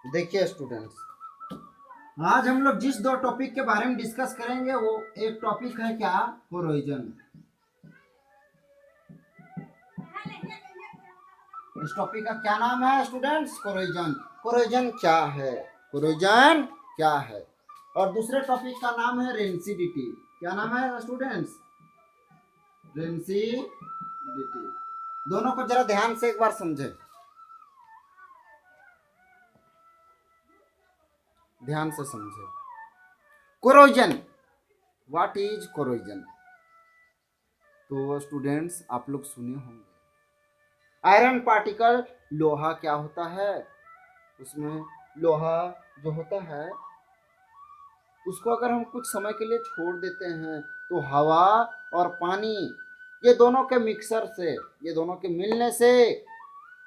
देखिए स्टूडेंट्स, आज हम लोग जिस दो टॉपिक के बारे में डिस्कस करेंगे वो एक टॉपिक है क्या, कोरोजन। इस टॉपिक का क्या नाम है स्टूडेंट्स? कोरोजन। कोरोजन क्या है? कोरोजन क्या है? और दूसरे टॉपिक का नाम है रेंसिडिटी। क्या नाम है स्टूडेंट्स? रेंसिडिटी। दोनों को जरा ध्यान से एक बार समझे, ध्यान से समझे। Corrosion, what is corrosion? तो स्टूडेंट्स आप लोग सुने होंगे, आयरन पार्टिकल, लोहा क्या होता है, उसमें लोहा जो होता है उसको अगर हम कुछ समय के लिए छोड़ देते हैं तो हवा और पानी, ये दोनों के मिक्सर से, ये दोनों के मिलने से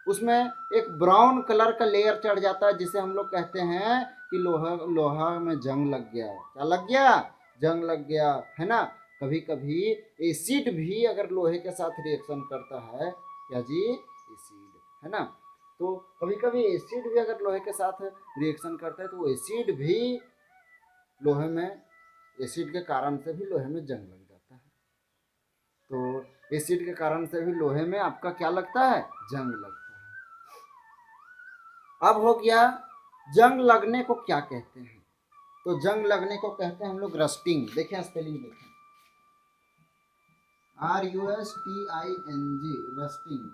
उसमें एक ब्राउन कलर का लेयर चढ़ जाता है, जिसे हम लोग कहते हैं कि लोहा लोहा में जंग लग गया। क्या लग गया? जंग लग गया, है ना। कभी कभी एसिड भी अगर लोहे के साथ रिएक्शन करता है, क्या जी? एसिड, है ना। तो कभी कभी एसिड भी अगर लोहे के साथ रिएक्शन करता है तो वो एसिड भी लोहे में, एसिड के कारण से भी लोहे में जंग लग जाता है। तो एसिड के कारण से भी लोहे में आपका क्या लगता है? जंग लगता है। अब हो गया, जंग लगने को क्या कहते हैं? तो जंग लगने को कहते हैं हम लोग रस्टिंग। देखें स्पेलिंग देखें, RUSTING, रस्टिंग।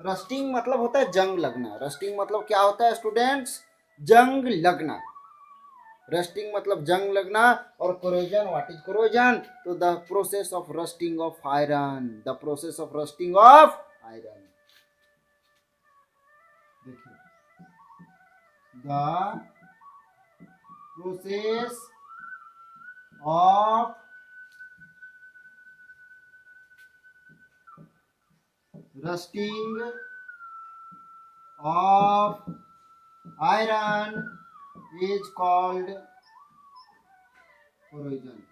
रस्टिंग मतलब होता है जंग लगना। रस्टिंग मतलब क्या होता है स्टूडेंट्स? जंग लगना। रस्टिंग मतलब जंग लगना। और कोरोजन, व्हाट इज कोरोजन? तो the process of rusting of iron, the process of rusting of iron. देखिए, the process of rusting of iron is called corrosion,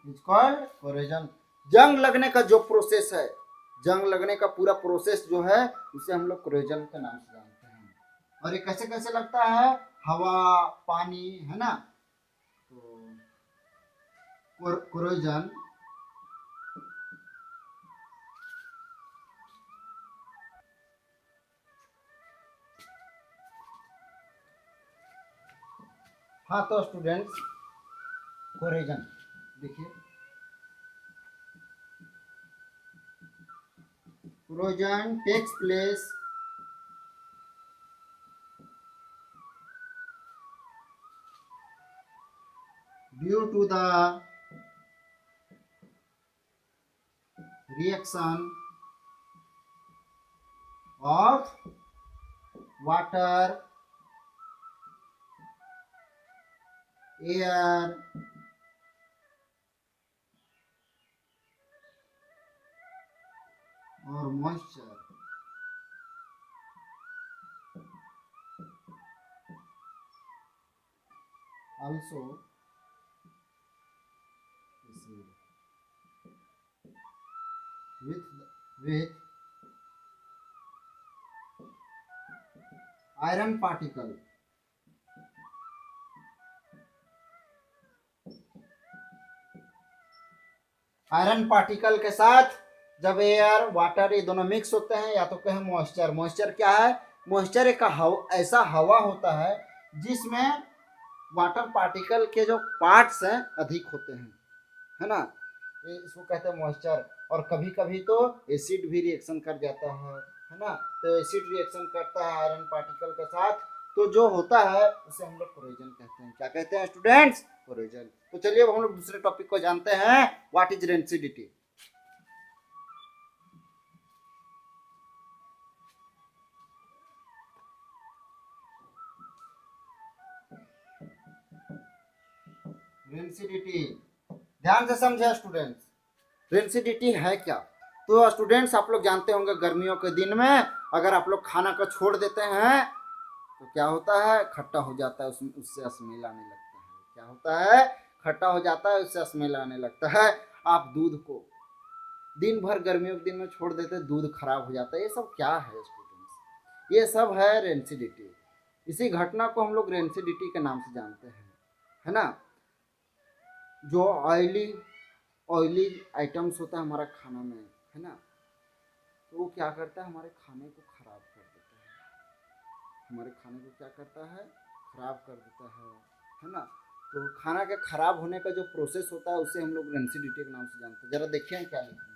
is called corrosion. जंग लगने का जो प्रोसेस है, जंग लगने का पूरा प्रोसेस जो है, उसे हम लोग कोरोजन के नाम से जानते हैं। और ये कैसे कैसे लगता है? हवा, पानी, है ना। तो कोरोजन हाँ, तो स्टूडेंट्स कोरोजन देखिए, corrosion takes place due to the reaction of water, air, or moisture. Also with iron particle, iron particle के साथ जब एयर, वाटर, ये दोनों मिक्स होते हैं, या तो कहें मॉइस्चर। मॉइस्चर क्या है? मॉइस्चर एक ऐसा हवा होता है जिसमें वाटर पार्टिकल के जो पार्ट्स हैं अधिक होते हैं, है ना। ये इसको कहते हैं मॉइस्चर। और कभी कभी तो एसिड भी रिएक्शन कर जाता है ना। तो एसिड रिएक्शन करता है आयरन पार्टिकल के साथ, तो जो होता है उसे हम लोग कोरोजन कहते हैं। क्या कहते हैं स्टूडेंट्स? कोरोजन। तो चलिए अब हम लोग दूसरे टॉपिक को जानते हैं, व्हाट इज रेंसिडिटी। रेंसिडिटी ध्यान से समझे स्टूडेंट्स, रेंसिडिटी है क्या? तो स्टूडेंट्स आप लोग जानते होंगे, गर्मियों के दिन में अगर आप लोग खाना को छोड़ देते हैं तो क्या होता है? खट्टा हो जाता है, उससे स्मेल आने लगता है। क्या होता है? खट्टा हो जाता है, उससे स्मेल आने लगता है। आप दिन भर गर्मियों के दिन में छोड़ देते दूध खराब हो जाता है। ये सब क्या है स्टूडेंट्स? ये सब है रेंसिडिटी। इसी घटना को हम लोग रेंसिडिटी के नाम से जानते हैं, है ना। जो ऑयली ऑयली आइटम्स होता है हमारा खाना में, है ना, तो वो क्या करता है, हमारे खाने को खराब कर देता है। हमारे खाने को क्या करता है, खराब कर देता है ना। तो खाना के खराब होने का जो प्रोसेस होता है उसे हम लोग रेंसिडिटी के नाम से जानते हैं। जरा देखिए हम क्या लिखा है।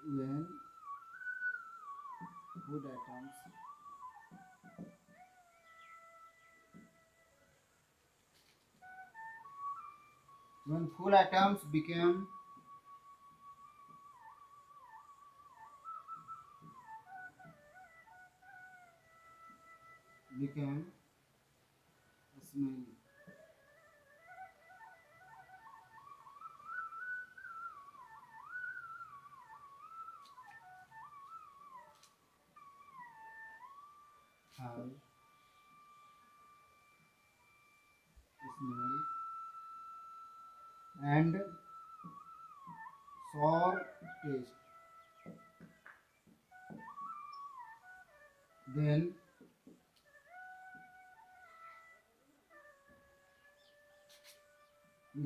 When food items when food items became smelly, have smell and sour taste, then we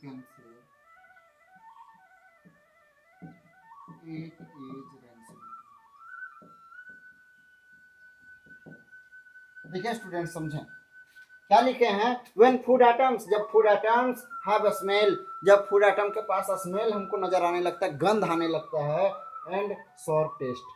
can say it is rancid। देखिए स्टूडेंट समझें क्या लिखे हैं। व्हेन फूड आइटम्स, जब फूड आइटम्स हैव स्मेल, जब फूड आइटम के पास स्मेल हमको नजर आने लगता है, गंध आने लगता है, and sour taste.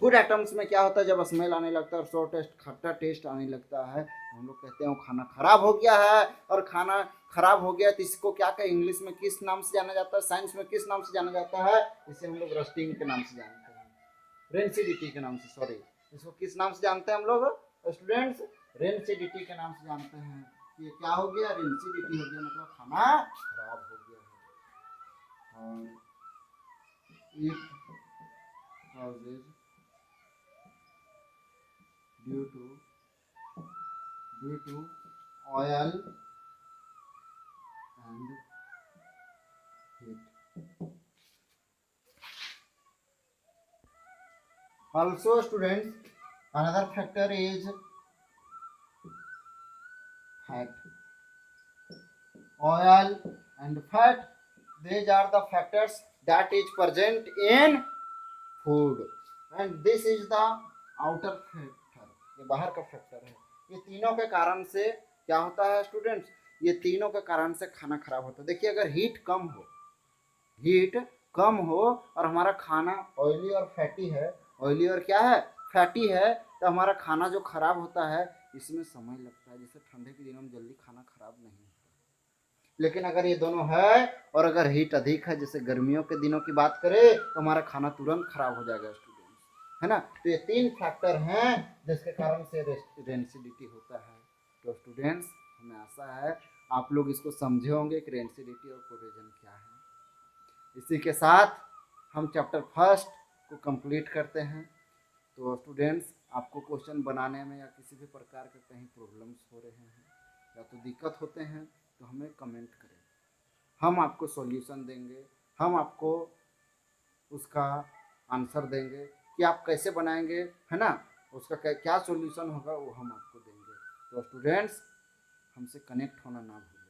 Food items में क्या होता है, जब स्मेल आने लगता है और सॉर टेस्ट, खट्टा टेस्ट आने लगता है, तो हम लोग कहते हैं वो खाना खराब हो गया है। और खाना खराब हो गया तो इसको क्या कहें, इंग्लिश में किस नाम से जाना जाता है, साइंस में किस नाम से जाना जाता है, इसे हम लोग रस्टिंग के नाम से जानते हैं, रेंसिडिटी के नाम से, सॉरी, इसको किस नाम से जानते हैं हम लोग स्टूडेंट्स, रेंसिडिटी के नाम से जानते हैं। ये क्या हो गया, रेंसिडिटी हो गया, मतलब खाना खराब हो गया है। और it causes due to oil and heat। Also students, another factor is fat। Oil and fat, these are the factors that is present in food and this is the outer factor, ये बाहर का factor है। ये तीनों के कारण से क्या होता है स्टूडेंट्स, ये तीनों के कारण से खाना खराब होता है। देखिए अगर हीट कम हो और हमारा खाना ऑयली और फैटी है, ऑयली और क्या है, फैटी है, तो हमारा खाना जो खराब होता है इसमें समय लगता है। जैसे ठंडे के दिनों में जल्दी खाना खराब नहीं होता, लेकिन अगर ये दोनों है और अगर हीट अधिक है, जैसे गर्मियों के दिनों की बात करें, तो हमारा खाना तुरंत खराब हो जाएगा स्टूडेंट्स, है ना। तो ये तीन फैक्टर हैं जिसके कारण से रेंसिडिटी होता है। तो स्टूडेंट्स हमें आशा है आप लोग इसको समझे होंगे कि रेंसिडिटी और कोरोजन क्या है। इसी के साथ हम चैप्टर फर्स्ट को कंप्लीट करते हैं। तो स्टूडेंट्स आपको क्वेश्चन बनाने में या किसी भी प्रकार के कहीं प्रॉब्लम्स हो रहे हैं या तो दिक्कत होते हैं तो हमें कमेंट करें, हम आपको सॉल्यूशन देंगे, हम आपको उसका आंसर देंगे कि आप कैसे बनाएंगे, है ना, उसका क्या सॉल्यूशन होगा वो हम आपको देंगे। तो स्टूडेंट्स हमसे कनेक्ट होना ना भूलें।